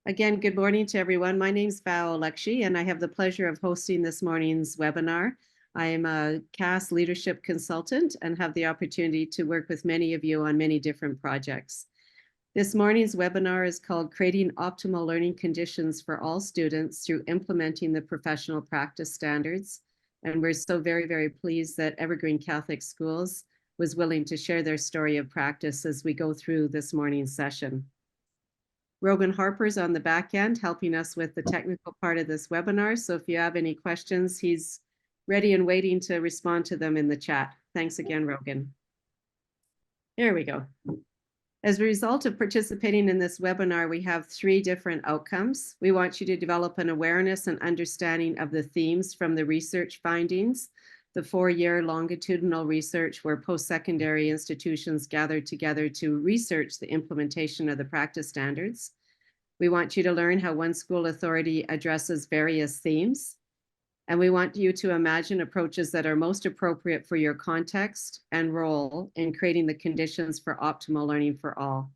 Again, good morning to everyone. My name is Val Alexi, and I have the pleasure of hosting this morning's webinar. I am a CAS leadership consultant and have the opportunity to work with many of you on many different projects. This morning's webinar is called Creating Optimal Learning Conditions for All Students Through Implementing the Professional Practice Standards. And we're so very, very pleased that Evergreen Catholic Schools was willing to share their story of practice as we go through this morning's session. Rogan Harper's on the back end helping us with the technical part of this webinar. So if you have any questions, he's ready and waiting to respond to them in the chat. Thanks again, Rogan. There we go. As a result of participating in this webinar, we have 3 different outcomes. We want you to develop an awareness and understanding of the themes from the research findings, the 4-year longitudinal research where post-secondary institutions gathered together to research the implementation of the practice standards. We want you to learn how one school authority addresses various themes. And we want you to imagine approaches that are most appropriate for your context and role in creating the conditions for optimal learning for all.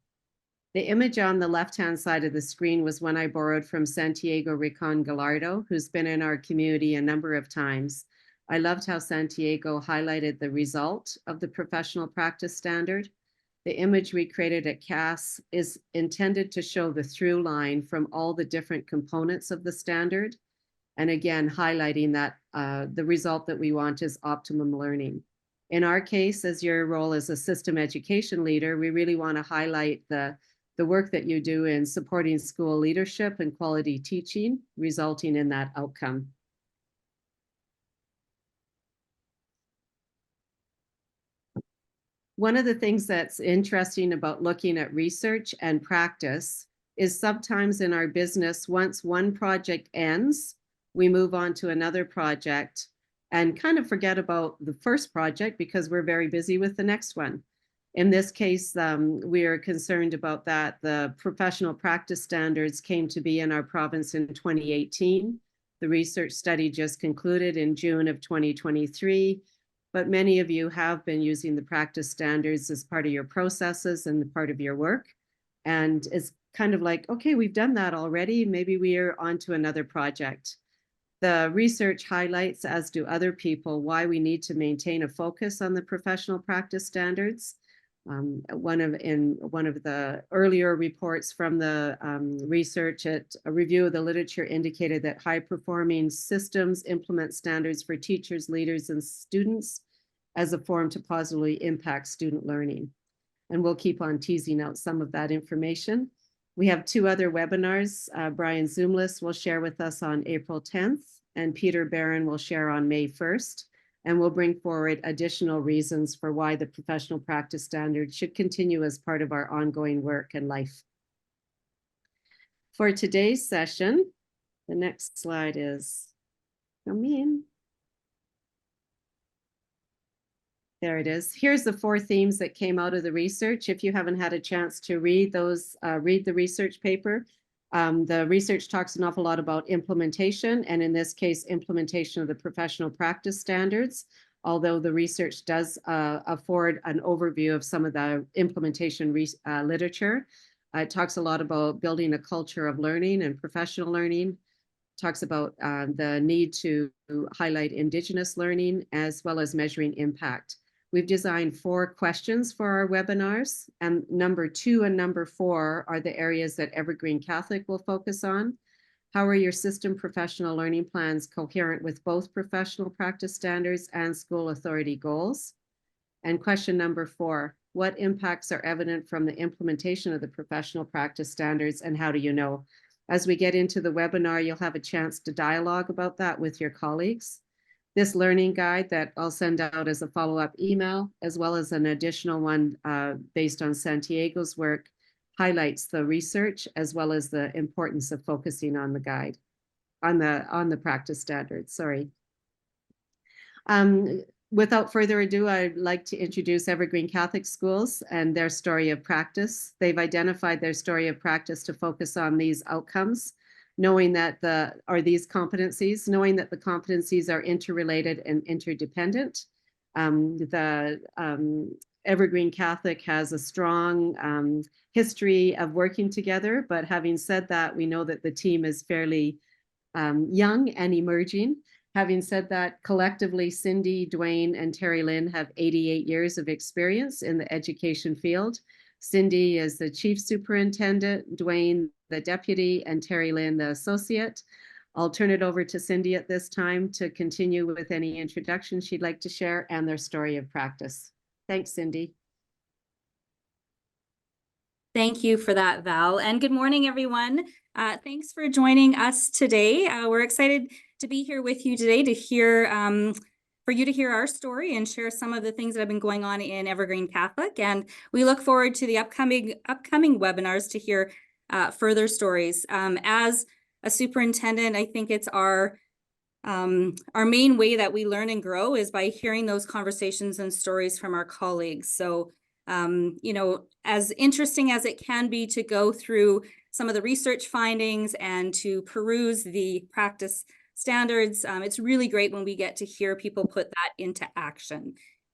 The image on the left-hand side of the screen was one I borrowed from Santiago Ricon Gallardo, who's been in our community a number of times. I loved how Santiago highlighted the result of the professional practice standard. The image we created at CAS is intended to show the through line from all the different components of the standard. And again, highlighting that the result that we want is optimum learning. In our case, as your role as a system education leader, we really want to highlight the work that you do in supporting school leadership and quality teaching, resulting in that outcome. One of the things that's interesting about looking at research and practice is sometimes in our business, once one project ends, we move on to another project and kind of forget about the first project because we're very busy with the next one. In this case, we are concerned about that. The professional practice standards came to be in our province in 2018. The research study just concluded in June of 2023. But many of you have been using the practice standards as part of your processes and part of your work. And it's kind of like, okay, we've done that already. Maybe we are on to another project. The research highlights, as do other people, why we need to maintain a focus on the professional practice standards. One of the earlier reports from the research at a review of the literature indicated that high-performing systems implement standards for teachers, leaders, and students as a form to positively impact student learning. And we'll keep on teasing out some of that information. We have 2 other webinars. Brian Zoomless will share with us on April 10th, and Peter Barron will share on May 1st. And we'll bring forward additional reasons for why the professional practice standard should continue as part of our ongoing work and life. For today's session, the next slide is, come in. There it is. Here's the 4 themes that came out of the research. If you haven't had a chance to read those, read the research paper. The research talks an awful lot about implementation, and in this case, implementation of the professional practice standards, although the research does afford an overview of some of the implementation literature. It talks a lot about building a culture of learning and professional learning. Talks about the need to highlight Indigenous learning as well as measuring impact. We've designed 4 questions for our webinars, and number 2 and number 4 are the areas that Evergreen Catholic will focus on. How are your system professional learning plans coherent with both professional practice standards and school authority goals? And question number 4, what impacts are evident from the implementation of the professional practice standards, and how do you know? As we get into the webinar, you'll have a chance to dialogue about that with your colleagues. This learning guide that I'll send out as a follow-up email, as well as an additional one based on Santiago's work, highlights the research as well as the importance of focusing on the guide, on the practice standards, sorry. Without further ado, I'd like to introduce Evergreen Catholic Schools and their story of practice. They've identified their story of practice to focus on these outcomes, knowing that these competencies, knowing that the competencies are interrelated and interdependent. Evergreen Catholic has a strong history of working together. But having said that, we know that the team is fairly young and emerging. Having said that, collectively, Cindy, Dwayne, and Terry Lynn have 88 years of experience in the education field. Cindy is the chief superintendent, Dwayne the deputy, and Terry Lynn the associate. I'll turn it over to Cindy at this time to continue with any introductions she'd like to share and their story of practice. Thanks, Cindy. Thank you for that, Val. And good morning, everyone. Thanks for joining us today. We're excited to be here with you today to hear, for you to hear our story and share some of the things that have been going on in Evergreen Catholic. And we look forward to the upcoming webinars to hear further stories. As a superintendent, I think it's our main way that we learn and grow is by hearing those conversations and stories from our colleagues. So you know, as interesting as it can be to go through some of the research findings and to peruse the practice standards, it's really great when we get to hear people put that into action.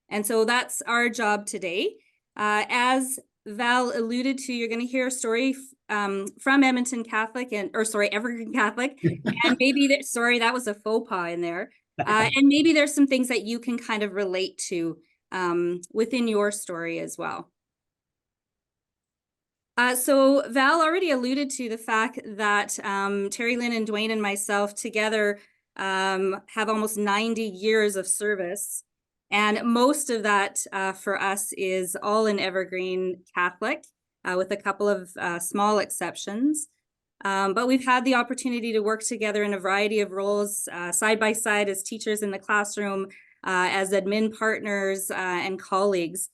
And so that's our job today. As Val alluded to, you're going to hear a story from Edmonton Catholic Evergreen Catholic. And maybe that was a faux pas in there. And maybe there's some things that you can kind of relate to within your story as well. So Val already alluded to the fact that Terry Lynn and Dwayne and myself together have almost 90 years of service. And most of that for us is all in Evergreen Catholic, with a couple of small exceptions. But we've had the opportunity to work together in a variety of roles, side by side as teachers in the classroom, as admin partners and colleagues.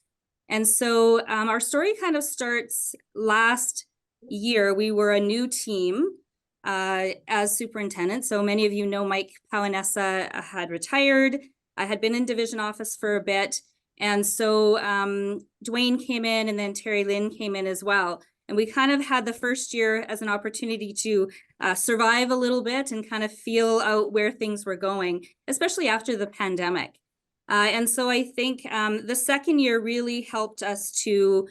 And so our story kind of starts last year. We were a new team as superintendent. So many of you know Mike Pawanessa had retired. I had been in division office for a bit. And so Dwayne came in and then Terry Lynn came in as well. And we kind of had the first year as an opportunity to survive a little bit and kind of feel out where things were going, especially after the pandemic. And so I think the second year really helped us to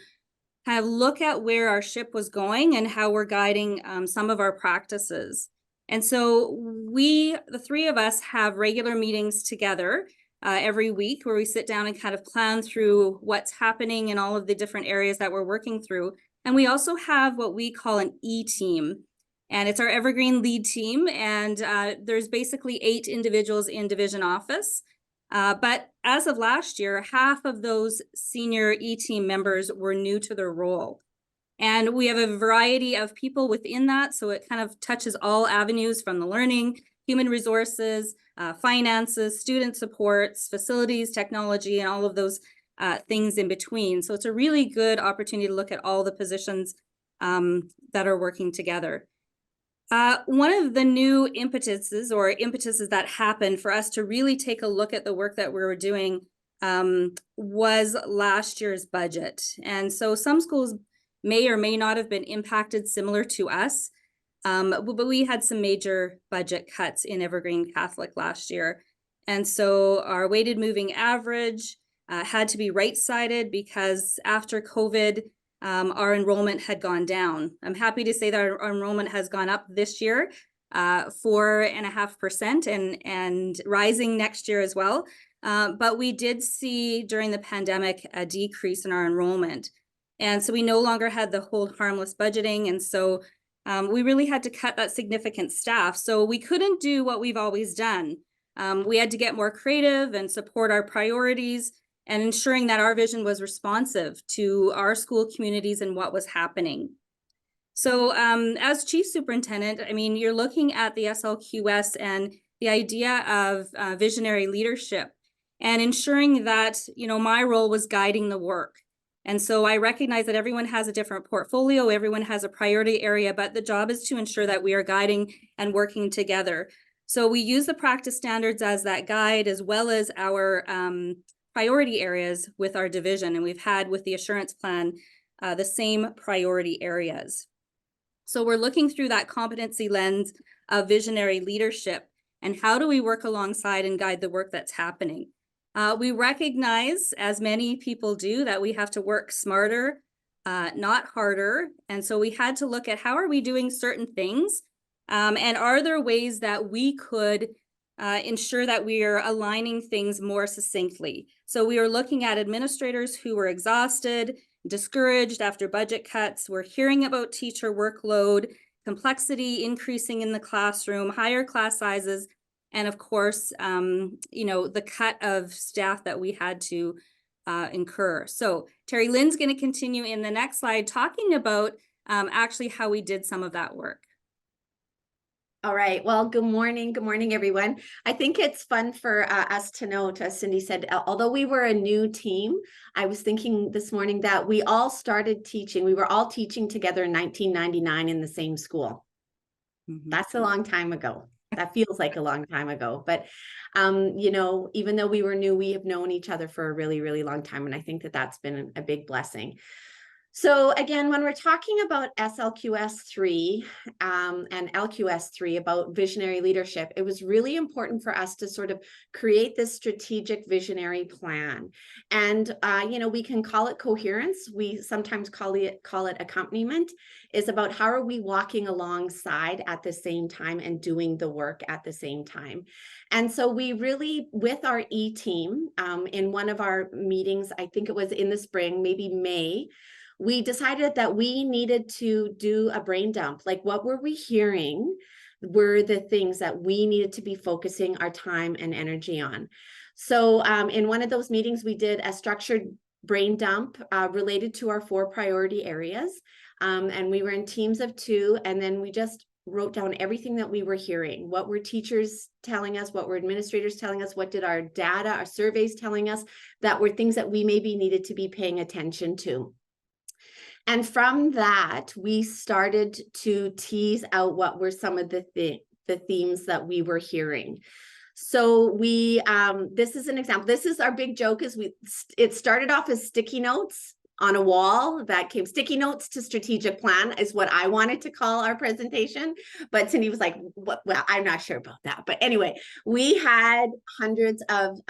kind of look at where our ship was going and how we're guiding some of our practices. And so the three of us, have regular meetings together every week where we sit down and kind of plan through what's happening in all of the different areas that we're working through. And we also have what we call an E-team, and it's our Evergreen lead team. And there's basically 8 individuals in division office. But as of last year, half of those senior E-team members were new to their role. And we have a variety of people within that. So it kind of touches all avenues from the learning, human resources, finances, student supports, facilities, technology, and all of those things in between. So it's a really good opportunity to look at all the positions that are working together. One of the new impetuses that happened for us to really take a look at the work that we were doing was last year's budget. And so some schools may or may not have been impacted similar to us, but we had some major budget cuts in Evergreen Catholic last year. And so our weighted moving average had to be right-sided because after COVID, our enrollment had gone down. I'm happy to say that our enrollment has gone up this year, 4.5% and rising next year as well. But we did see during the pandemic a decrease in our enrollment. And so we no longer had the hold harmless budgeting. And so we really had to cut that significant staff. So we couldn't do what we've always done. We had to get more creative and support our priorities and ensuring that our vision was responsive to our school communities and what was happening. So as chief superintendent, I mean, you're looking at the SLQS and the idea of visionary leadership and ensuring that, you know, my role was guiding the work. And so I recognize that everyone has a different portfolio, everyone has a priority area, but the job is to ensure that we are guiding and working together. So we use the practice standards as that guide, as well as our priority areas with our division. And we've had with the assurance plan, the same priority areas. So we're looking through that competency lens of visionary leadership and how do we work alongside and guide the work that's happening. We recognize, as many people do, that we have to work smarter, not harder. And so we had to look at how are we doing certain things, and are there ways that we could ensure that we are aligning things more succinctly. So we are looking at administrators who were exhausted, discouraged after budget cuts. We're hearing about teacher workload, complexity increasing in the classroom, higher class sizes, and of course, the cut of staff that we had to incur. So Terry Lynn's going to continue in the next slide talking about actually how we did some of that work. All right. Well, good morning. Good morning, everyone. I think it's fun for us to note, as Cindy said, although we were a new team, I was thinking this morning that we all started teaching. We were all teaching together in 1999 in the same school. Mm-hmm. That's a long time ago. That feels like a long time ago. But, even though we were new, we have known each other for a really, really long time. And I think that that's been a big blessing. So again, when we're talking about SLQS3 and LQS3 about visionary leadership, it was really important for us to sort of create this strategic visionary plan. And, we can call it coherence. We sometimes call it accompaniment. Is about how are we walking alongside at the same time and doing the work at the same time. And so we really, with our E-team, in one of our meetings, I think it was in the spring, maybe May, we decided that we needed to do a brain dump. Like, what were we hearing were the things that we needed to be focusing our time and energy on. So in one of those meetings, we did a structured brain dump related to our 4 priority areas. And we were in teams of 2, and then we just wrote down everything that we were hearing. What were teachers telling us? What were administrators telling us? What did our data, our surveys telling us that were things that we maybe needed to be paying attention to? And from that, we started to tease out what were some of the themes that we were hearing. So we, this is an example. This is our big joke. It started off as sticky notes on a wall that came. Sticky notes to strategic plan is what I wanted to call our presentation. But Cindy was like, "What? Well, I'm not sure about that." But anyway, we had hundreds of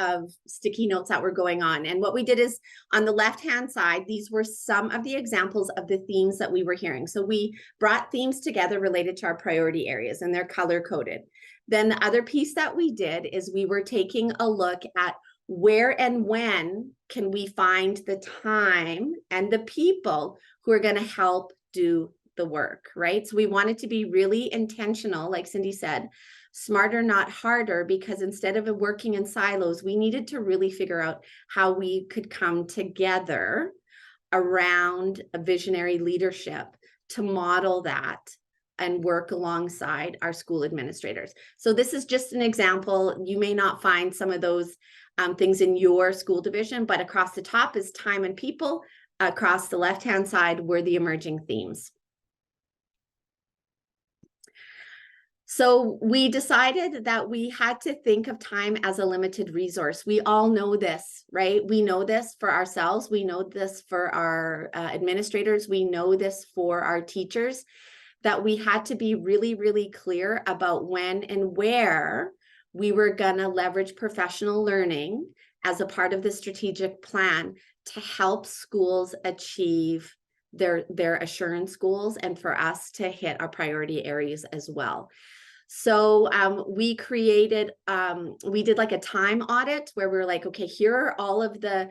sticky notes that were going on. And what we did is on the left-hand side, these were some of the examples of the themes that we were hearing. So we brought themes together related to our priority areas, and they're color-coded. Then the other piece that we did is we were taking a look at where and when can we find the time and the people who are going to help do the work, right? So we wanted to be really intentional, like Cindy said, smarter, not harder, because instead of working in silos, we needed to really figure out how we could come together around a visionary leadership to model that and work alongside our school administrators. So this is just an example. You may not find some of those things in your school division, but across the top is time and people. Across the left-hand side were the emerging themes. So we decided that we had to think of time as a limited resource. We all know this, right? We know this for ourselves. We know this for our administrators. We know this for our teachers, that we had to be really, really clear about when and where we were going to leverage professional learning as a part of the strategic plan to help schools achieve their assurance goals and for us to hit our priority areas as well. So we created, we did like a time audit where we were like, okay, here are all of the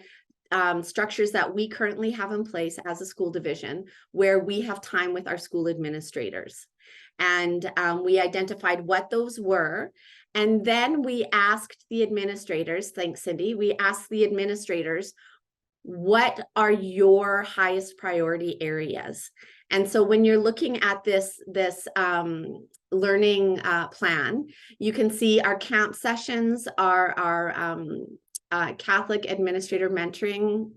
structures that we currently have in place as a school division where we have time with our school administrators. And we identified what those were. And then we asked the administrators, thanks, Cindy, we asked the administrators, what are your highest priority areas? And so when you're looking at this learning plan, you can see our camp sessions, our Catholic administrator mentoring,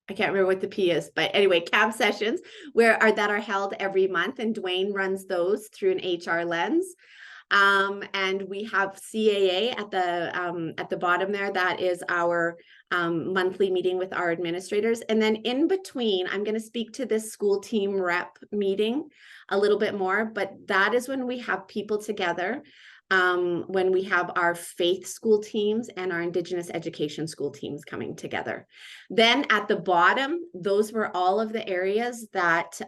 I can't remember what the P is, but anyway, camp sessions that are held every month, and Dwayne runs those through an HR lens. And we have CAA at the bottom there. That is our monthly meeting with our administrators. And then in between, I'm going to speak to this school team rep meeting a little bit more, but that is when we have people together when we have our faith school teams and our Indigenous education school teams coming together. Then at the bottom, those were all of the areas that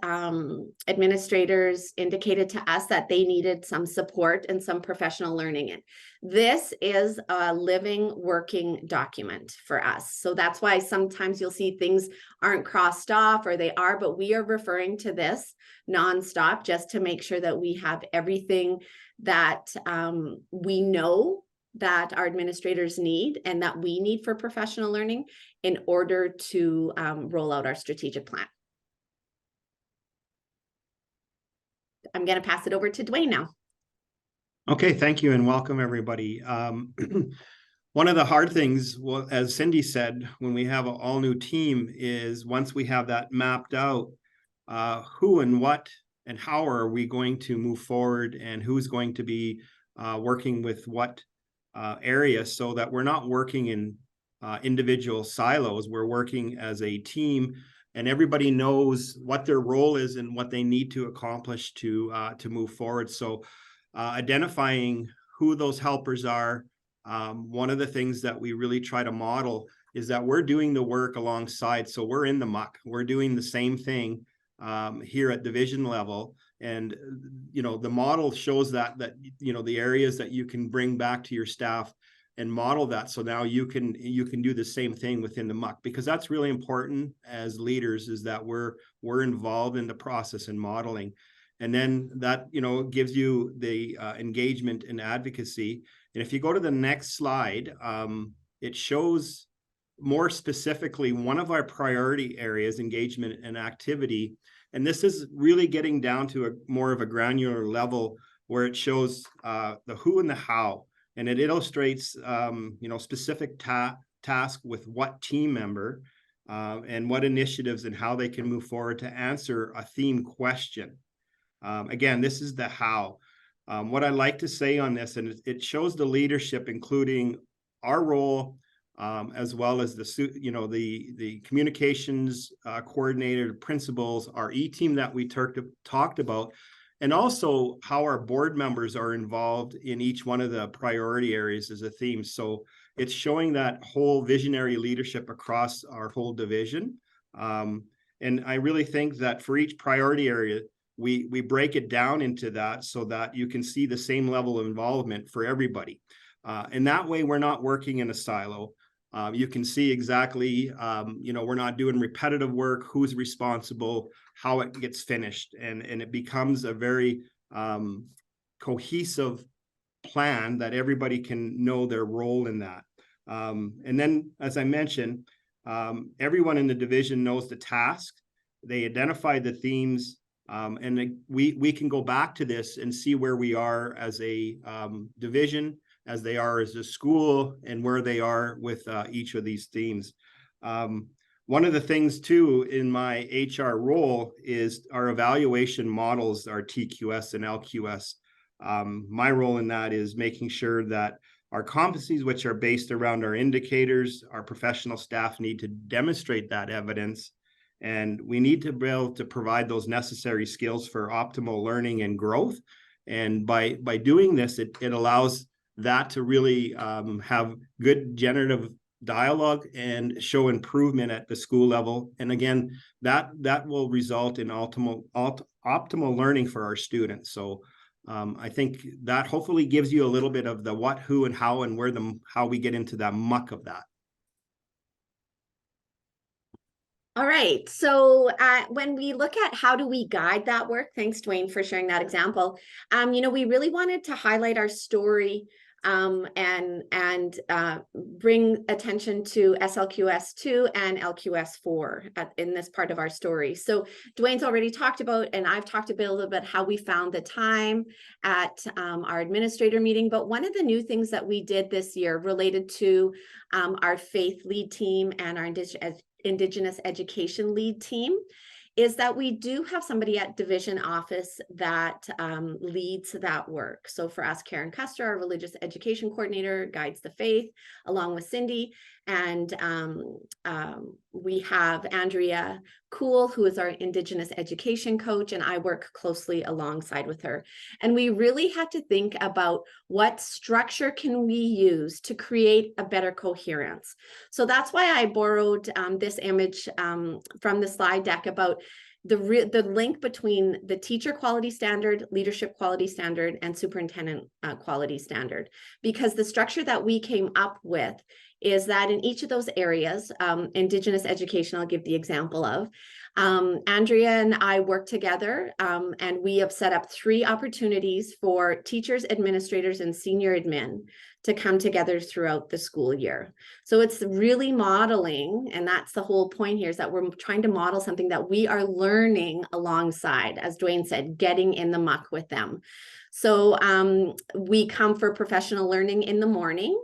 administrators indicated to us that they needed some support and some professional learning in. This is a living, working document for us. So that's why sometimes you'll see things aren't crossed off, or they are, but we are referring to this nonstop just to make sure that we have everything that we know that our administrators need and that we need for professional learning in order to roll out our strategic plan. I'm going to pass it over to Dwayne now. Okay, thank you and welcome everybody. One of the hard things, well, as Cindy said, when we have an all new team is once we have that mapped out, who and what and how are we going to move forward and who's going to be working with what areas, so that we're not working in individual silos. We're working as a team and everybody knows what their role is and what they need to accomplish to move forward. So identifying who those helpers are. One of the things that we really try to model is that we're doing the work alongside. So we're in the muck. We're doing the same thing here at division level. And, you know, the model shows that, you know, the areas that you can bring back to your staff and model that. So now you can do the same thing within the muck, because that's really important as leaders, is that we're involved in the process and modeling. And then that, you know, gives you the engagement and advocacy. And if you go to the next slide, it shows more specifically one of our priority areas, engagement and activity. And this is really getting down to a more of a granular level where it shows the who and the how. And it illustrates, you know, specific task with what team member and what initiatives and how they can move forward to answer a theme question. Again, this is the how. What I like to say on this, and it shows the leadership, including our role, as well as the communications coordinator, principals, our E-team that we talked about, and also how our board members are involved in each one of the priority areas as a theme. So it's showing that whole visionary leadership across our whole division. And I really think that for each priority area, we break it down into that so that you can see the same level of involvement for everybody. And that way we're not working in a silo. You can see exactly, you know, we're not doing repetitive work, who's responsible, how it gets finished. And it becomes a very cohesive plan that everybody can know their role in that. And then, as I mentioned, everyone in the division knows the task. They identify the themes. And we can go back to this and see where we are as a division, as they are as a school, and where they are with each of these themes. One of the things too in my HR role is our evaluation models, our TQS and LQS. My role in that is making sure that our competencies, which are based around our indicators, our professional staff need to demonstrate that evidence. And we need to be able to provide those necessary skills for optimal learning and growth. And by doing this, it allows that to really have good generative dialogue and show improvement at the school level. And again, that will result in optimal learning for our students. So I think that hopefully gives you a little bit of the what, who, and how, and how we get into that muck of that. All right. So when we look at how do we guide that work, thanks, Dwayne, for sharing that example. You know, we really wanted to highlight our story and bring attention to SLQS2 and LQS4 in this part of our story. So Dwayne's already talked about, and I've talked a little bit how we found the time at our administrator meeting. But one of the new things that we did this year related to our faith lead team and our Indigenous education lead team is that we do have somebody at division office that leads that work. So for us, Karen Custer, our religious education coordinator, guides the faith along with Cindy. And we have Andrea Cool, who is our Indigenous education coach, and I work closely alongside with her. And we really had to think about what structure can we use to create a better coherence. So that's why I borrowed this image from the slide deck about the link between the teacher quality standard, leadership quality standard, and superintendent quality standard. Because the structure that we came up with is that in each of those areas, Indigenous education, I'll give the example of, Andrea and I work together, and we have set up 3 opportunities for teachers, administrators, and senior admin to come together throughout the school year. So it's really modeling, and that's the whole point here, is that we're trying to model something that we are learning alongside, as Dwayne said, getting in the muck with them. So we come for professional learning in the morning.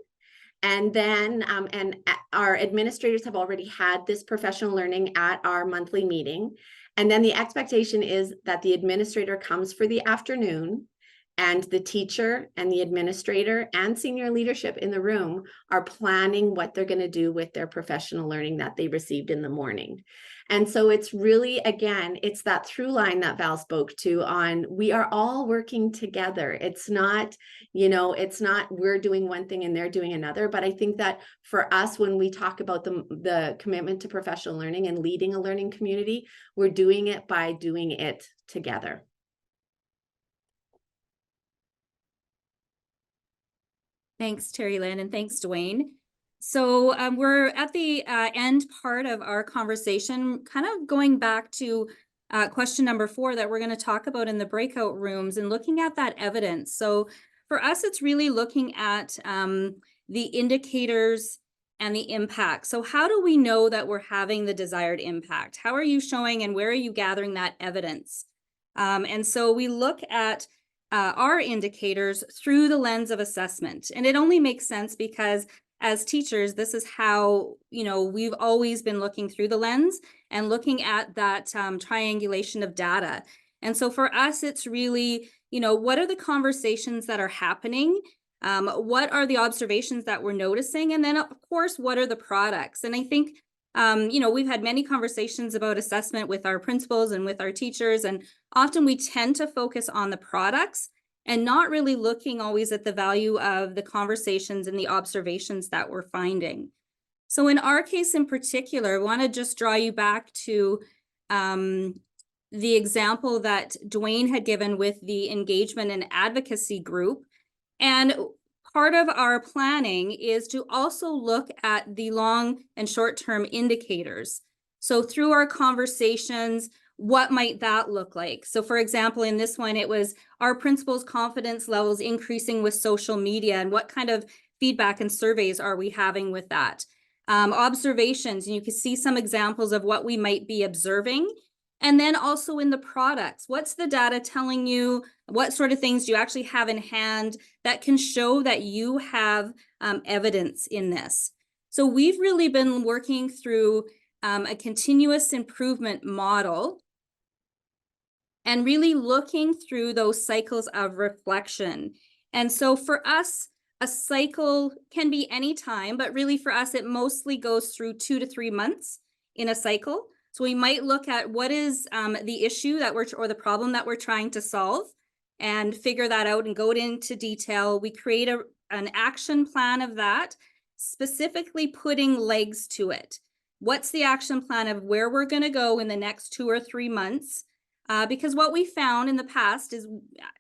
And then, and our administrators have already had this professional learning at our monthly meeting. And then the expectation is that the administrator comes for the afternoon, and the teacher and the administrator and senior leadership in the room are planning what they're going to do with their professional learning that they received in the morning. And so it's really, again, it's that through line that Val spoke to on, we are all working together. It's not, it's not we're doing one thing and they're doing another. But I think that for us, when we talk about the commitment to professional learning and leading a learning community, we're doing it by doing it together. Thanks, Terry Lynn, and thanks, Dwayne. So we're at the end part of our conversation, kind of going back to question number 4 that we're going to talk about in the breakout rooms and looking at that evidence. So for us, it's really looking at the indicators and the impact. So how do we know that we're having the desired impact? How are you showing and where are you gathering that evidence? And so we look at our indicators through the lens of assessment. And it only makes sense because as teachers, this is how, we've always been looking through the lens and looking at that triangulation of data. And so for us, it's really, what are the conversations that are happening? What are the observations that we're noticing? And then of course, what are the products? And I think, we've had many conversations about assessment with our principals and with our teachers, and often we tend to focus on the products and not really looking always at the value of the conversations and the observations that we're finding. So in our case in particular, I want to just draw you back to the example that Dwayne had given with the engagement and advocacy group. And part of our planning is to also look at the long and short-term indicators. So through our conversations, what might that look like? So for example, in this one, it was our principals' confidence levels increasing with social media, and what kind of feedback and surveys are we having with that? Observations, and you can see some examples of what we might be observing. And then also in the products, what's the data telling you? What sort of things do you actually have in hand that can show that you have evidence in this? So we've really been working through a continuous improvement model and really looking through those cycles of reflection. And so for us, a cycle can be any time, but really for us, it mostly goes through 2 to 3 months in a cycle. So we might look at what is the issue that or the problem that we're trying to solve and figure that out and go into detail. We create an action plan of that, specifically putting legs to it. What's the action plan of where we're going to go in the next 2 or 3 months? Because what we found in the past is,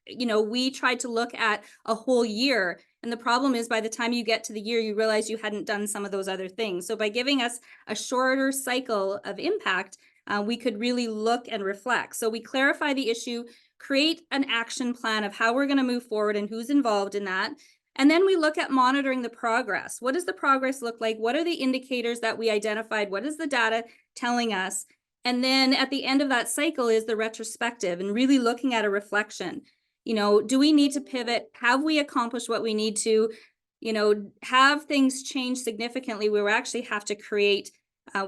we tried to look at a whole year. And the problem is by the time you get to the year, you realize you hadn't done some of those other things. So by giving us a shorter cycle of impact, we could really look and reflect. So we clarify the issue, create an action plan of how we're going to move forward and who's involved in that. And then we look at monitoring the progress. What does the progress look like? What are the indicators that we identified? What is the data telling us? And then at the end of that cycle is the retrospective and really looking at a reflection. Do we need to pivot? Have we accomplished what we need to? Have things changed significantly where we actually have to create,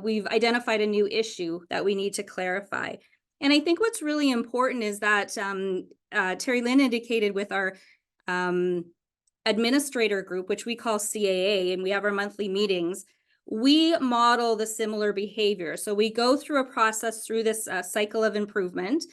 we've identified a new issue that we need to clarify. And I think what's really important is that Terry Lynn indicated with our administrator group, which we call CAA, and we have our monthly meetings, we model the similar behavior. So we go through a process through this cycle of improvement,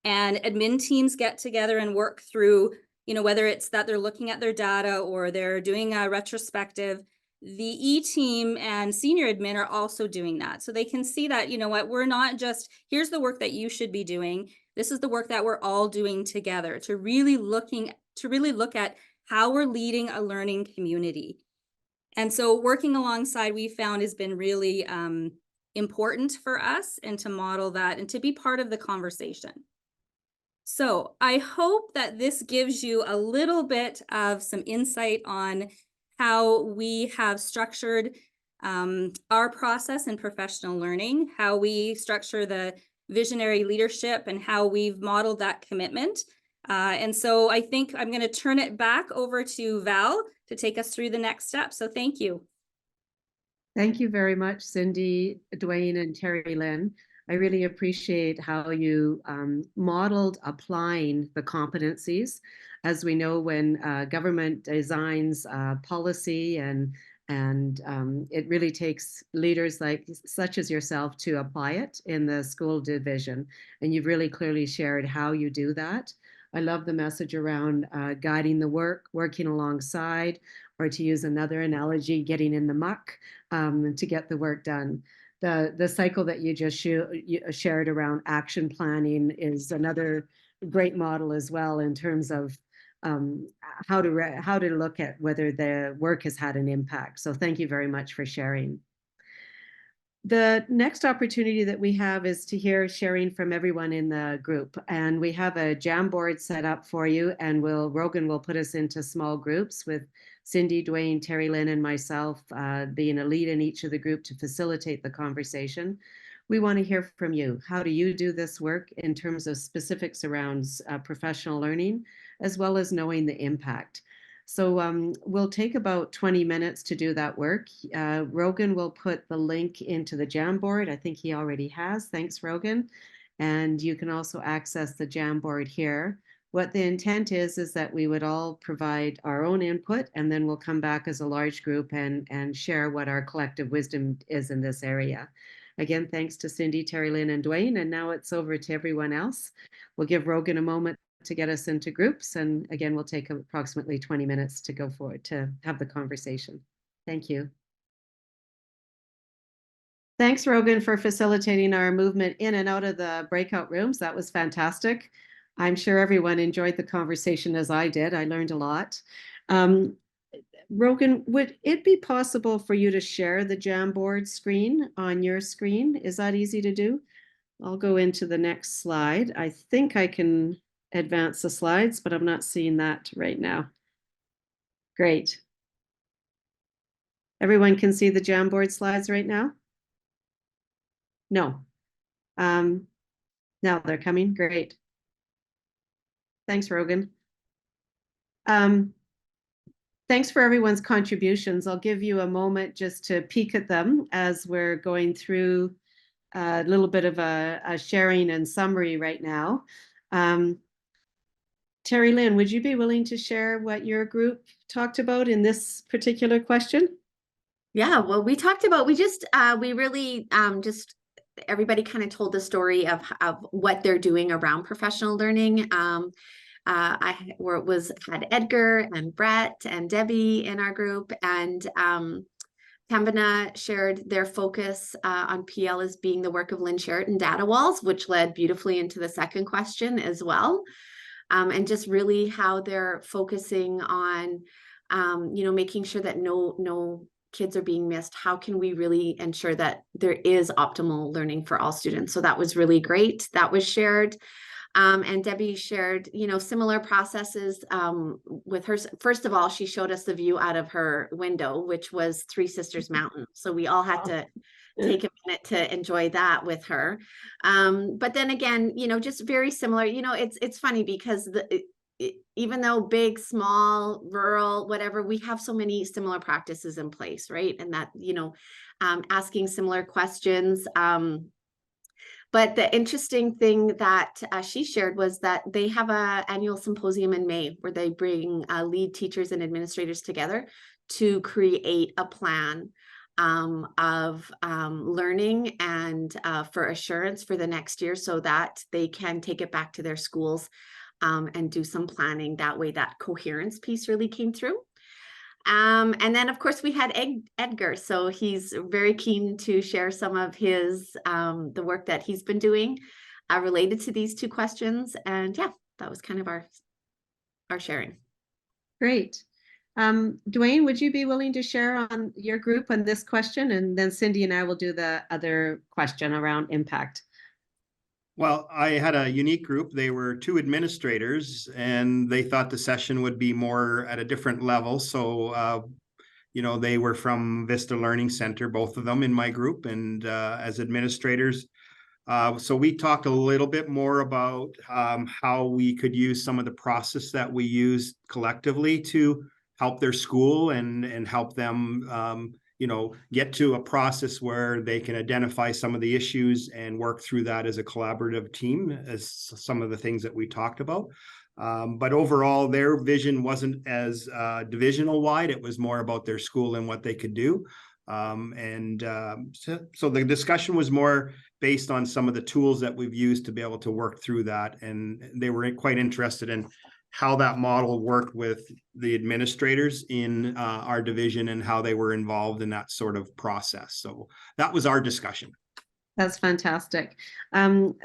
and admin teams get together and work through, whether it's that they're looking at their data or they're doing a retrospective. The E-team and senior admin are also doing that. So they can see that, we're not just, here's the work that you should be doing. This is the work that we're all doing together to really look at how we're leading a learning community. And so working alongside, we found, has been really important for us, and to model that and to be part of the conversation. So I hope that this gives you a little bit of some insight on how we have structured our process in professional learning, how we structure the visionary leadership, and how we've modeled that commitment. And so I think I'm going to turn it back over to Val to take us through the next step. So thank you. Thank you very much, Cindy, Dwayne, and Terry Lynn. I really appreciate how you modeled applying the competencies. As we know, when government designs policy and it really takes leaders such as yourself to apply it in the school division. And you've really clearly shared how you do that. I love the message around guiding the work, working alongside, or to use another analogy, getting in the muck to get the work done. The cycle that you just shared around action planning is another great model as well, in terms of how to look at whether the work has had an impact. So thank you very much for sharing. The next opportunity that we have is to hear sharing from everyone in the group. And we have a Jamboard set up for you, and Rogan will put us into small groups with Cindy, Dwayne, Terry Lynn, and myself being a lead in each of the group to facilitate the conversation. We want to hear from you. How do you do this work in terms of specifics around professional learning, as well as knowing the impact? So we'll take about 20 minutes to do that work. Rogan will put the link into the Jamboard. I think he already has. Thanks, Rogan. And you can also access the Jamboard here. What the intent is that we would all provide our own input, and then we'll come back as a large group and share what our collective wisdom is in this area. Again, thanks to Cindy, Terry Lynn, and Dwayne. And now it's over to everyone else. We'll give Rogan a moment to get us into groups. And again, we'll take approximately 20 minutes to go forward to have the conversation. Thank you. Thanks, Rogan, for facilitating our movement in and out of the breakout rooms. That was fantastic. I'm sure everyone enjoyed the conversation as I did. I learned a lot. Rogan, would it be possible for you to share the Jamboard screen on your screen? Is that easy to do? I'll go into the next slide. I think I can advance the slides, but I'm not seeing that right now. Great. Everyone can see the Jamboard slides right now? No. Now they're coming. Great. Thanks, Rogan. Thanks for everyone's contributions. I'll give you a moment just to peek at them as we're going through a little bit of a sharing and summary right now. Terry Lynn, would you be willing to share what your group talked about in this particular question? Yeah, well, we really everybody kind of told the story of what they're doing around professional learning. Had Edgar and Brett and Debbie in our group, and Pambana shared their focus on PL as being the work of Lynn Sherritt and data walls, which led beautifully into the second question as well. And just really how they're focusing on, making sure that no kids are being missed. How can we really ensure that there is optimal learning for all students? So that was really great. That was shared. And Debbie shared, similar processes with her. First of all, she showed us the view out of her window, which was Three Sisters Mountain. So we all had to take a minute to enjoy that with her. But then again, just very similar. It's funny because even though big, small, rural, whatever, we have so many similar practices in place, right? And that, asking similar questions. But the interesting thing that she shared was that they have an annual symposium in May where they bring lead teachers and administrators together to create a plan of learning and for assurance for the next year so that they can take it back to their schools and do some planning. That way that coherence piece really came through. And then of course we had Edgar. So he's very keen to share some of his, the work that he's been doing related to these two questions. And yeah, that was kind of our sharing. Great. Dwayne, would you be willing to share on your group on this question? And then Cindy and I will do the other question around impact. Well, I had a unique group. They were two administrators, and they thought the session would be more at a different level. So, you know, they were from Vista Learning Center, both of them in my group, and as administrators. So we talked a little bit more about how we could use some of the process that we use collectively to help their school and help them, you know, get to a process where they can identify some of the issues and work through that as a collaborative team, as some of the things that we talked about. But overall, their vision wasn't as divisional wide. It was more about their school and what they could do. So the discussion was more based on some of the tools that we've used to be able to work through that. And they were quite interested in how that model worked with the administrators in our division and how they were involved in that sort of process. So that was our discussion. That's fantastic.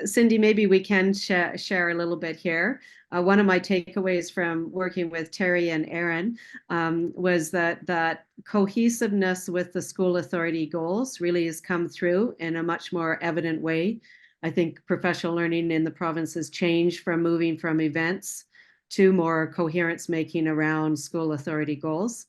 Cindy, maybe we can share a little bit here. One of my takeaways from working with Terry and Aaron was that cohesiveness with the school authority goals really has come through in a much more evident way. I think professional learning in the province has changed from moving from events to more coherence making around school authority goals.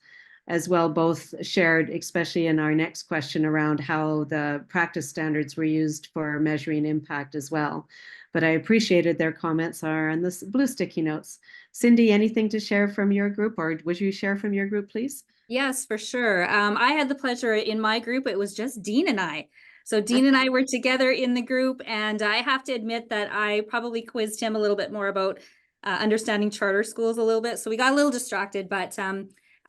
As well, both shared, especially in our next question around how the practice standards were used for measuring impact as well. But I appreciated their comments are on the blue sticky notes. Cindy, anything to share from your group, or would you share from your group, please? Yes, for sure. I had the pleasure in my group, it was just Dean and I. So Dean and I were together in the group, and I have to admit that I probably quizzed him a little bit more about understanding charter schools a little bit. So we got a little distracted, but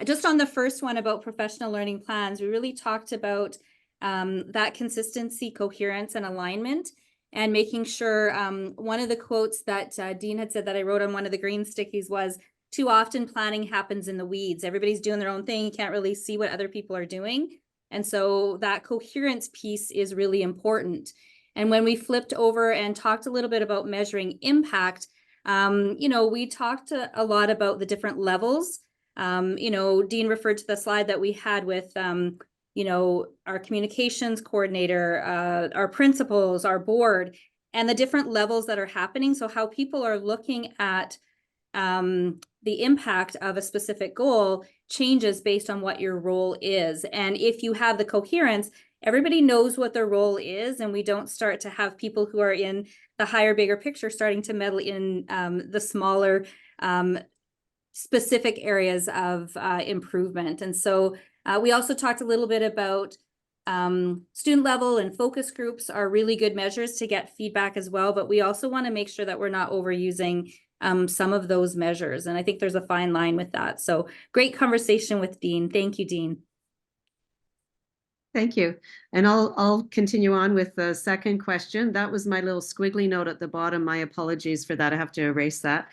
just on the first one about professional learning plans, we really talked about that consistency, coherence, and alignment, and making sure one of the quotes that Dean had said that I wrote on one of the green stickies was, too often planning happens in the weeds. Everybody's doing their own thing. You can't really see what other people are doing. And so that coherence piece is really important. And when we flipped over and talked a little bit about measuring impact, you know, we talked a lot about the different levels. You know, Dean referred to the slide that we had with, you know, our communications coordinator, our principals, our board, and the different levels that are happening. So how people are looking at the impact of a specific goal changes based on what your role is. And if you have the coherence, everybody knows what their role is, and we don't start to have people who are in the higher, bigger picture starting to meddle in the smaller specific areas of improvement. And so we also talked a little bit about student level and focus groups are really good measures to get feedback as well, but we also want to make sure that we're not overusing some of those measures. And I think there's a fine line with that. So great conversation with Dean. Thank you, Dean. Thank you. And I'll continue on with the second question. That was my little squiggly note at the bottom. My apologies for that. I have to erase that.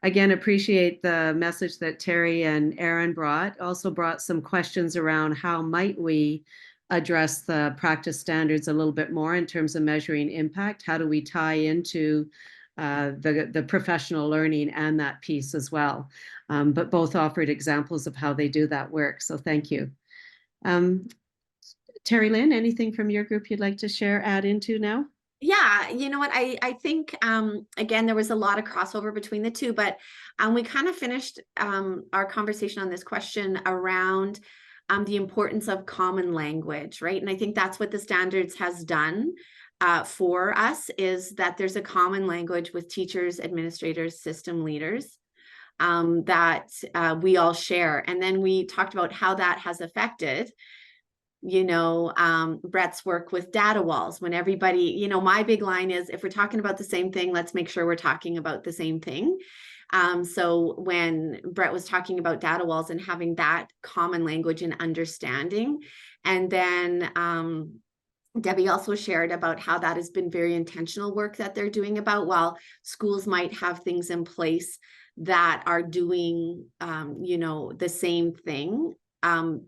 Again, appreciate the message that Terry and Aaron brought. Also brought some questions around how might we address the practice standards a little bit more in terms of measuring impact. How do we tie into the professional learning and that piece as well? But both offered examples of how they do that work. So thank you. Terry Lynn, anything from your group you'd like to share, add into now? Yeah, you know what, I think, again, there was a lot of crossover between the two, but we kind of finished our conversation on this question around the importance of common language, right? And I think that's what the standards has done for us, is that there's a common language with teachers, administrators, system leaders that we all share. And then we talked about how that has affected, you know, Brett's work with data walls. When everybody, you know, my big line is, if we're talking about the same thing, let's make sure we're talking about the same thing. So when Brett was talking about data walls and having that common language and understanding, And then Debbie also shared about how that has been very intentional work that they're doing about, while schools might have things in place that are doing, you know, the same thing,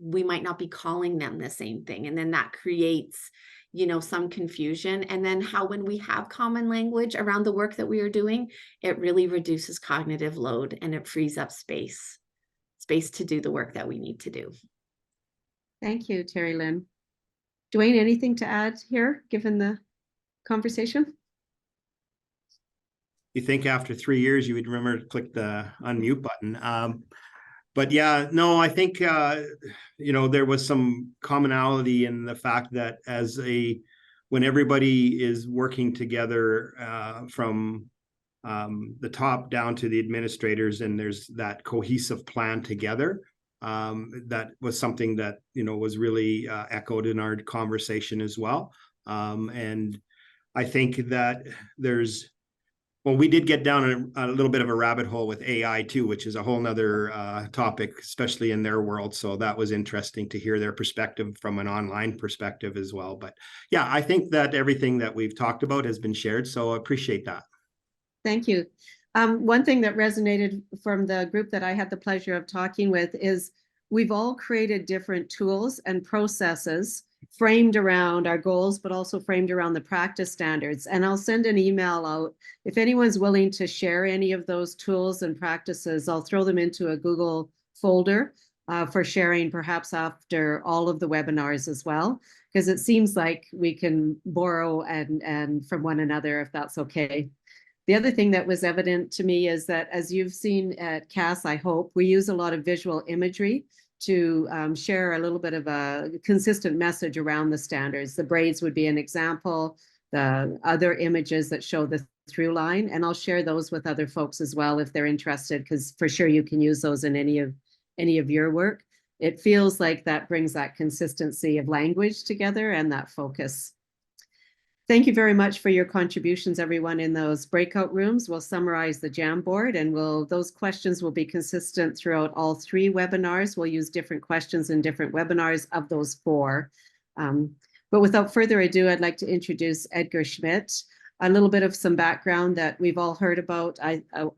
we might not be calling them the same thing. And then that creates, you know, some confusion. And then how, when we have common language around the work that we are doing, it really reduces cognitive load and it frees up space to do the work that we need to do. Thank you, Terry Lynn. Dwayne, anything to add here, given the conversation? You think after 3 years you would remember to click the unmute button. But yeah, no, I think, you know, there was some commonality in the fact that when everybody is working together from the top down to the administrators, and there's that cohesive plan together, that was something that, you know, was really echoed in our conversation as well. And I think that well, we did get down a little bit of a rabbit hole with AI too, which is a whole nother topic, especially in their world. So that was interesting to hear their perspective from an online perspective as well. But yeah, I think that everything that we've talked about has been shared. So I appreciate that. Thank you. One thing that resonated from the group that I had the pleasure of talking with is we've all created different tools and processes framed around our goals, but also framed around the practice standards. And I'll send an email out. If anyone's willing to share any of those tools and practices, I'll throw them into a Google folder for sharing, perhaps after all of the webinars as well, because it seems like we can borrow and from one another, if that's okay. The other thing that was evident to me is that, as you've seen at CAS, I hope, we use a lot of visual imagery to share a little bit of a consistent message around the standards. The braids would be an example, the other images that show the through line, and I'll share those with other folks as well if they're interested, because for sure you can use those in any of your work. It feels like that brings that consistency of language together and that focus. Thank you very much for your contributions, everyone, in those breakout rooms. We'll summarize the Jamboard, and those questions will be consistent throughout all 3 webinars. We'll use different questions in different webinars of those 4. But without further ado, I'd like to introduce Edgar Schmidt. A little bit of some background that we've all heard about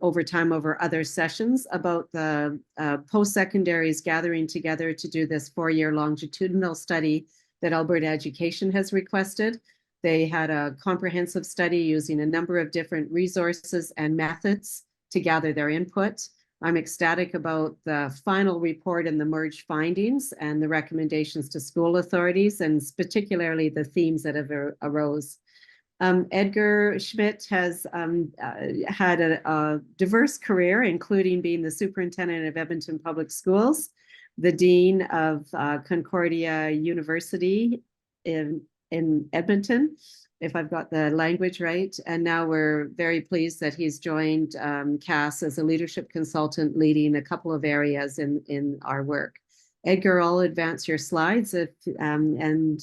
over time, over other sessions, about the post-secondaries gathering together to do this 4-year longitudinal study that Alberta Education has requested. They had a comprehensive study using a number of different resources and methods to gather their input. I'm ecstatic about the final report and the merged findings and the recommendations to school authorities, and particularly the themes that have arose. Edgar Schmidt has had a diverse career, including being the superintendent of Edmonton Public Schools, the dean of Concordia University in Edmonton, if I've got the language right. And now we're very pleased that he's joined CAS as a leadership consultant, leading a couple of areas in our work. Edgar, I'll advance your slides and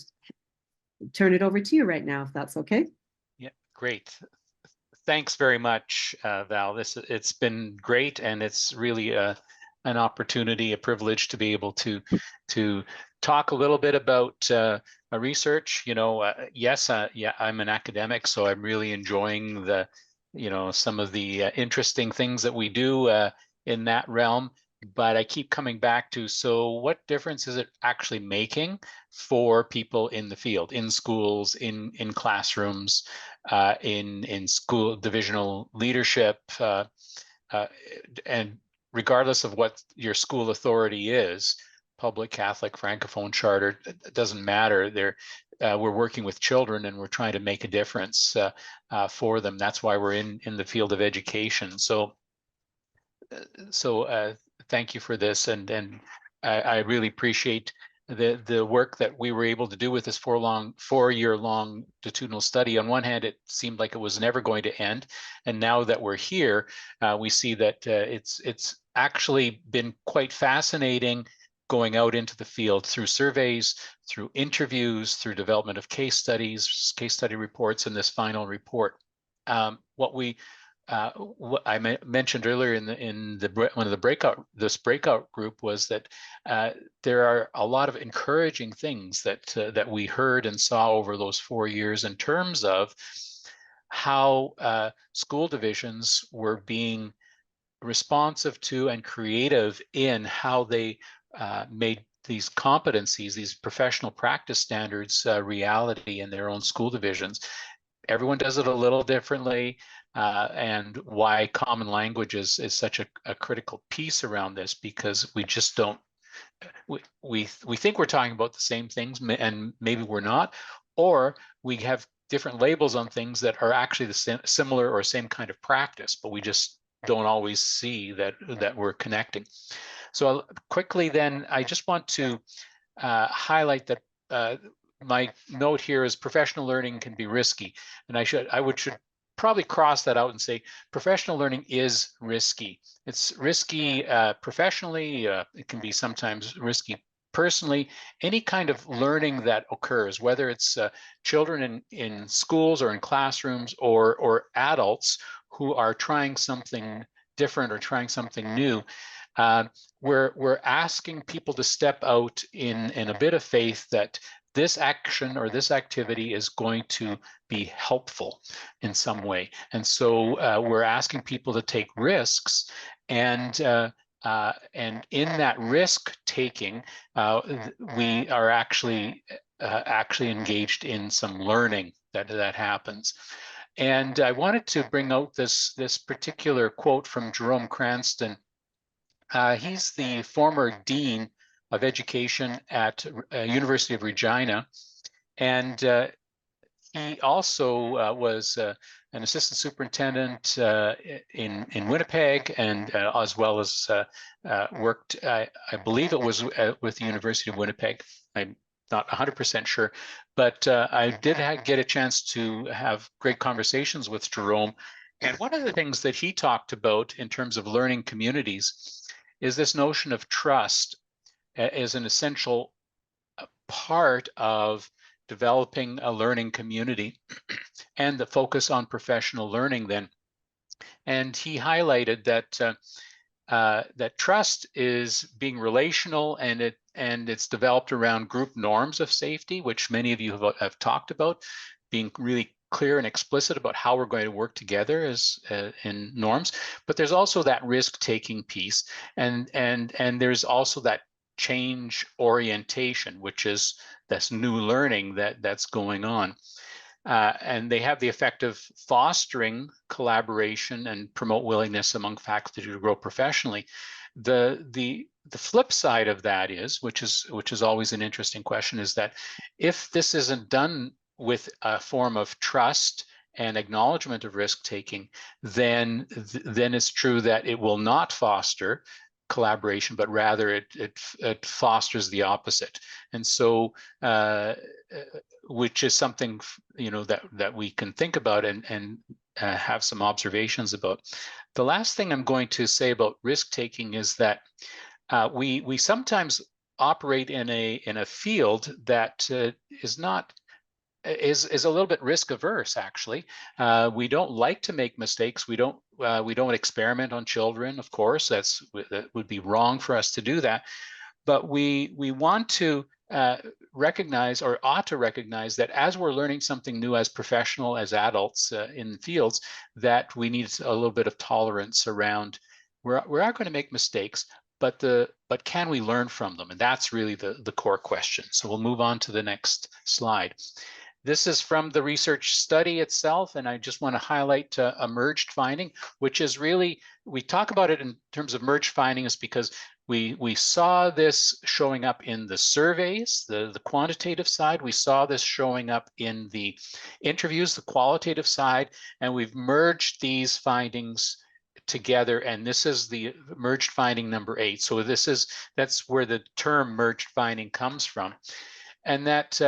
turn it over to you right now, if that's okay. Yeah, great. Thanks very much, Val. It's been great, and it's really an opportunity, a privilege to be able to talk a little bit about research. You know, yes, yeah, I'm an academic, so I'm really enjoying some of the interesting things that we do in that realm. But I keep coming back to, so what difference is it actually making for people in the field, in schools, in classrooms, in school divisional leadership, and regardless of what your school authority is, public, Catholic, Francophone, charter, it doesn't matter. We're working with children, and we're trying to make a difference for them. That's why we're in the field of education. So thank you for this, and I really appreciate the work that we were able to do with this 4-year longitudinal study. On one hand, it seemed like it was never going to end, and now that we're here, we see that it's actually been quite fascinating going out into the field through surveys, through interviews, through development of case studies, case study reports, and this final report. What we what I mentioned earlier in one of the breakout group was that there are a lot of encouraging things that we heard and saw over those 4 years in terms of how school divisions were being responsive to and creative in how they made these competencies, these professional practice standards, reality in their own school divisions. Everyone does it a little differently, and why common language is such a critical piece around this, because we just don't, we think we're talking about the same things, and maybe we're not, or we have different labels on things that are actually the similar or same kind of practice, but we just don't always see that we're connecting. So quickly then, I just want to highlight that my note here is professional learning can be risky, and I should probably cross that out and say professional learning is risky. It's risky professionally. It can be sometimes risky personally. Any kind of learning that occurs, whether it's children in schools or in classrooms, or adults who are trying something different or trying something new, we're asking people to step out in a bit of faith that this action or this activity is going to be helpful in some way. And so we're asking people to take risks, and in that risk taking, we are actually engaged in some learning that happens. And I wanted to bring out this particular quote from Jerome Cranston. He's the former dean of education at University of Regina, and he also was an assistant superintendent in Winnipeg, and as well as worked, I believe it was with the University of Winnipeg. I'm not 100% sure, but I did get a chance to have great conversations with Jerome. And one of the things that he talked about in terms of learning communities is this notion of trust as an essential part of developing a learning community, and the focus on professional learning then. And he highlighted that that trust is being relational, and it's developed around group norms of safety, which many of you have talked about, being really clear and explicit about how we're going to work together as in norms. But there's also that risk-taking piece, and there's also that change orientation, which is this new learning that's going on. And they have the effect of fostering collaboration and promote willingness among faculty to grow professionally. The flip side of that is, which is always an interesting question, is that if this isn't done with a form of trust and acknowledgement of risk taking, then it's true that it will not foster collaboration, but rather it fosters the opposite. And so which is something, you know, that we can think about and have some observations about. The last thing I'm going to say about risk taking is that we sometimes operate in a field that is a little bit risk averse. Actually, we don't like to make mistakes. We don't experiment on children. Of course, that would be wrong for us to do that. But we want to recognize, or ought to recognize, that as we're learning something new as professional, as adults in fields, that we need a little bit of tolerance around. We are going to make mistakes, but can we learn from them? And that's really the core question. So we'll move on to the next slide. This is from the research study itself, and I just want to highlight a merged finding, which is really, we talk about it in terms of merged findings because we saw this showing up in the surveys, the quantitative side. We saw this showing up in the interviews, the qualitative side, and we've merged these findings together, and this is the merged finding number 8. So that's where the term merged finding comes from, and that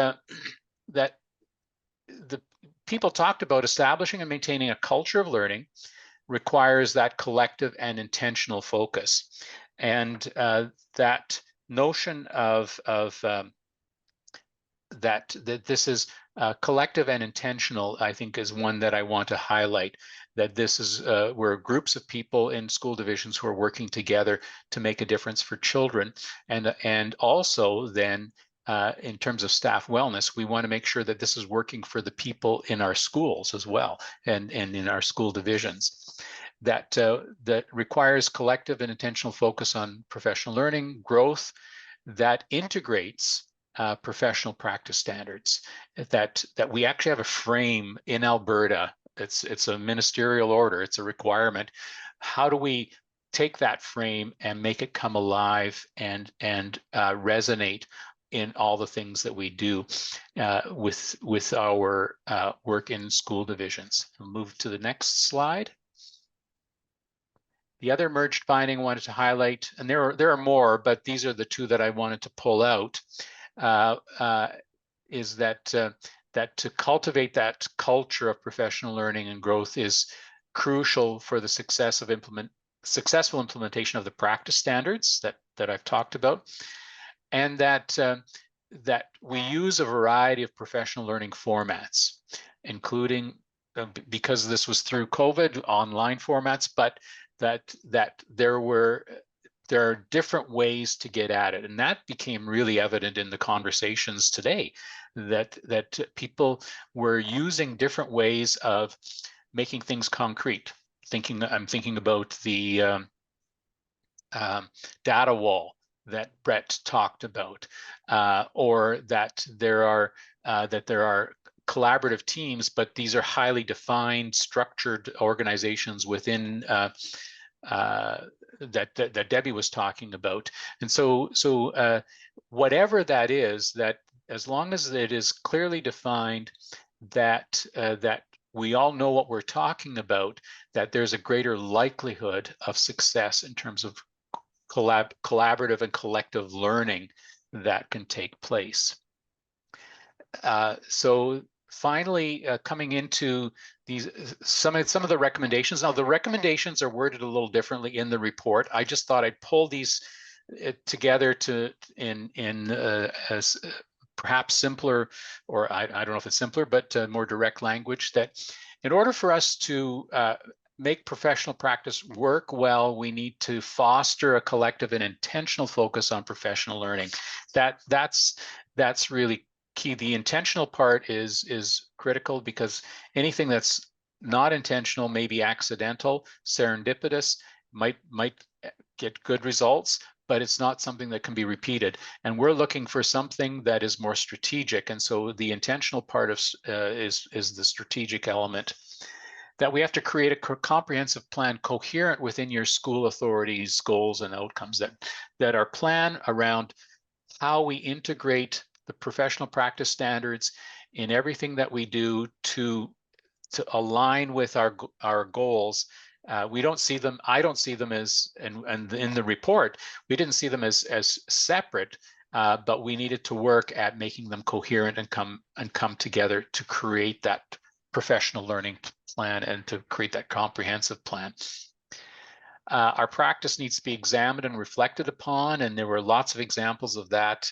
the people talked about establishing and maintaining a culture of learning requires that collective and intentional focus. And that notion of that this is collective and intentional, I think, is one that I want to highlight. that this is we're groups of people in school divisions who are working together to make a difference for children, and also then in terms of staff wellness, we want to make sure that this is working for the people in our schools as well, and in our school divisions. That requires collective and intentional focus on professional learning, growth, that integrates professional practice standards. That we actually have a frame in Alberta. It's a ministerial order. It's a requirement. How do we take that frame and make it come alive and resonate in all the things that we do with our work in school divisions? We'll move to the next slide. The other merged finding I wanted to highlight, and there are more, but these are the two that I wanted to pull out, is that that to cultivate that culture of professional learning and growth is crucial for the successful implementation of the practice standards that I've talked about, and that that we use a variety of professional learning formats, including, because this was through COVID, online formats, but that there are different ways to get at it, and that became really evident in the conversations today, that people were using different ways of making things concrete. I'm thinking about the data wall that Brett talked about, or that there are collaborative teams, but these are highly defined, structured organizations within that Debbie was talking about. And so whatever that is, that as long as it is clearly defined, that we all know what we're talking about, that there's a greater likelihood of success in terms of collaborative and collective learning that can take place. So finally, coming into these some of the recommendations. Now, the recommendations are worded a little differently in the report. I just thought I'd pull these together in as perhaps simpler, or I don't know if it's simpler, but more direct language, that in order for us to make professional practice work well, we need to foster a collective and intentional focus on professional learning. That's really key. The intentional part is critical, because anything that's not intentional may be accidental, serendipitous, might get good results, but it's not something that can be repeated. And we're looking for something that is more strategic. And so the intentional part of is the strategic element. That we have to create a comprehensive plan coherent within your school authorities' goals and outcomes, that our plan around how we integrate the professional practice standards in everything that we do to align with our goals. We don't see them, I don't see them as, and in the report, we didn't see them as separate, but we needed to work at making them coherent and come together to create that professional learning plan and to create that comprehensive plan. Our practice needs to be examined and reflected upon, and there were lots of examples of that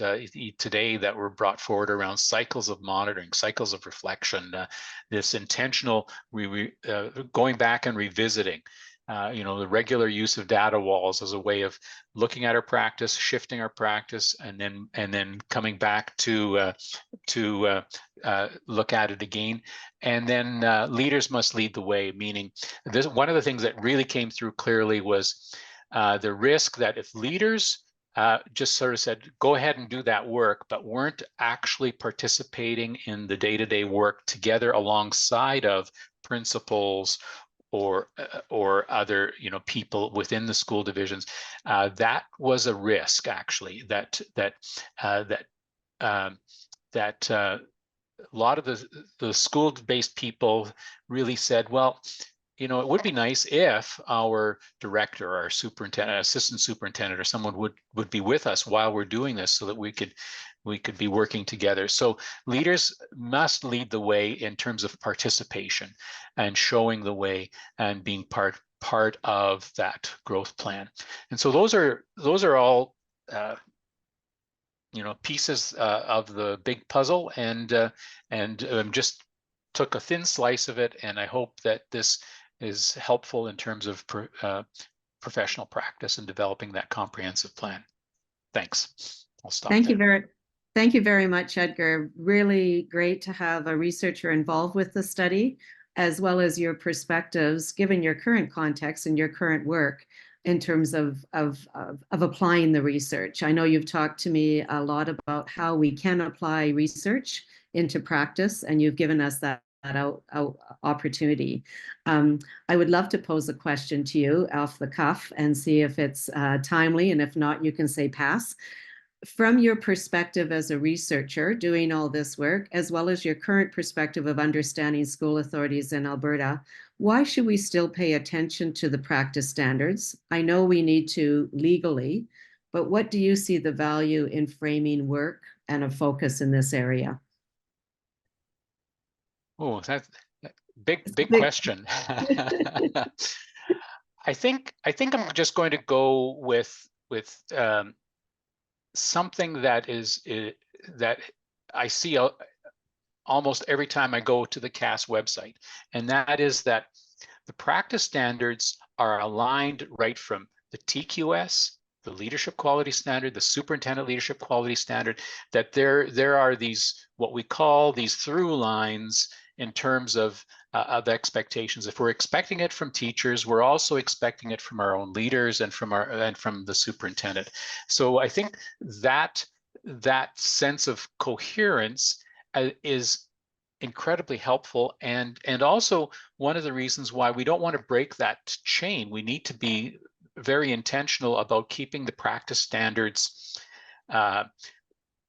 today that were brought forward around cycles of monitoring, cycles of reflection, this intentional going back and revisiting. The regular use of data walls as a way of looking at our practice, shifting our practice, and then coming back to look at it again. And then leaders must lead the way, meaning one of the things that really came through clearly was the risk that if leaders just sort of said, go ahead and do that work, but weren't actually participating in the day-to-day work together alongside of principals or other people within the school divisions, that was a risk, actually, that a lot of the school-based people really said, well, it would be nice if our director, our superintendent, assistant superintendent, or someone would be with us while we're doing this, so that we could be working together. So leaders must lead the way in terms of participation and showing the way and being part of that growth plan. And so those are all pieces of the big puzzle, and just took a thin slice of it, and I hope that this is helpful in terms of professional practice and developing that comprehensive plan. Thanks. I'll stop Thank there. Thank you very much, Edgar. Really great to have a researcher involved with the study, as well as your perspectives, given your current context and your current work in terms of applying the research. I know you've talked to me a lot about how we can apply research into practice, and you've given us that opportunity. I would love to pose a question to you off the cuff and see if it's timely, and if not, you can say pass. From your perspective as a researcher doing all this work, as well as your current perspective of understanding school authorities in Alberta, why should we still pay attention to the practice standards? I know we need to legally, but what do you see the value in framing work and a focus in this area? Oh, that's big big. question. I think I'm just going to go with something that that I see almost every time I go to the CAS website, and that is that the practice standards are aligned right from the TQS, the leadership quality standard, the superintendent leadership quality standard, that there are these, what we call these through lines in terms of expectations. If we're expecting it from teachers, we're also expecting it from our own leaders and from the superintendent. So I think that sense of coherence is incredibly helpful, and also one of the reasons why we don't want to break that chain. We need to be very intentional about keeping the practice standards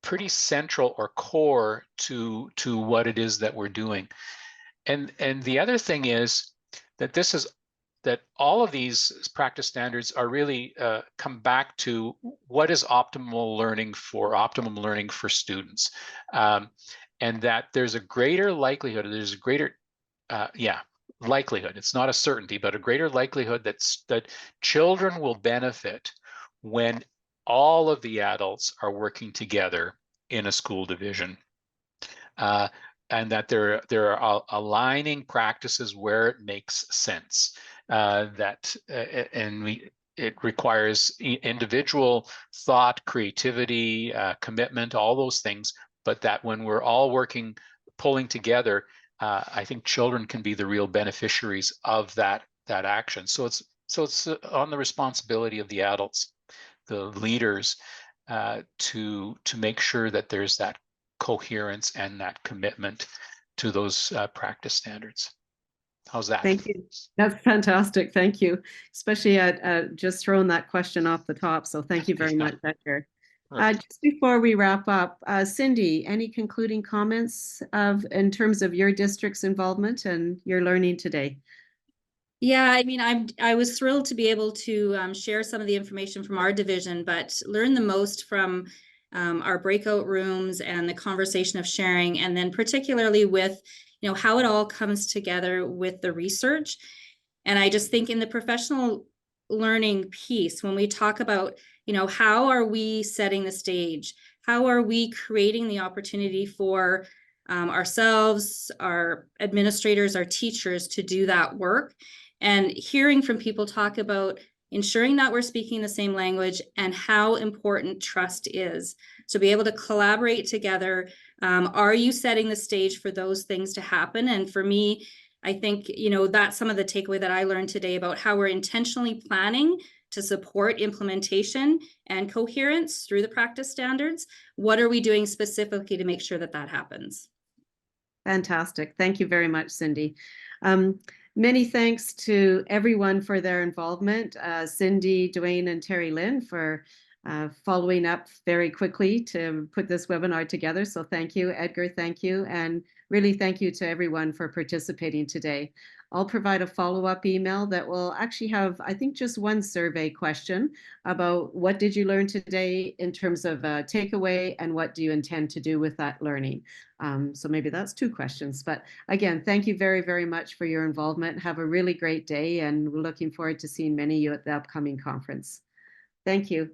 pretty central or core to what it is that we're doing. And the other thing is that all of these practice standards are really come back to what is optimum learning for students, and that there's a greater likelihood, likelihood, it's not a certainty, but a greater likelihood that children will benefit when all of the adults are working together in a school division, and that there are aligning practices where it makes sense. It requires individual thought, creativity, commitment, all those things, but that when we're all pulling together, I think children can be the real beneficiaries of that action. So it's on the responsibility of the adults, the leaders, to make sure that there's that coherence and that commitment to those practice standards. How's that? Thank you. That's fantastic. Thank you. Especially at just throwing that question off the top. So thank you very much, Edgar. Just before we wrap up, Cindy, any concluding comments in terms of your district's involvement and your learning today? Yeah, I mean, I was thrilled to be able to share some of the information from our division, but learn the most from our breakout rooms and the conversation of sharing, and then particularly with, how it all comes together with the research. And I just think in the professional learning piece, when we talk about, how are we setting the stage? How are we creating the opportunity for ourselves, our administrators, our teachers to do that work? And hearing from people talk about ensuring that we're speaking the same language and how important trust is. So be able to collaborate together. Are you setting the stage for those things to happen? And for me, I think, that's some of the takeaway that I learned today about how we're intentionally planning to support implementation and coherence through the practice standards. What are we doing specifically to make sure that that happens? Fantastic. Thank you very much, Cindy. Many thanks to everyone for their involvement. Cindy, Dwayne, and Terry Lynn for following up very quickly to put this webinar together. So thank you, Edgar, thank you. And really thank you to everyone for participating today. I'll provide a follow-up email that will actually have, I think, just one survey question about what did you learn today in terms of a takeaway and what do you intend to do with that learning. So maybe that's two questions. But again, thank you very, very much for your involvement. Have a really great day, and we're looking forward to seeing many of you at the upcoming conference. Thank you.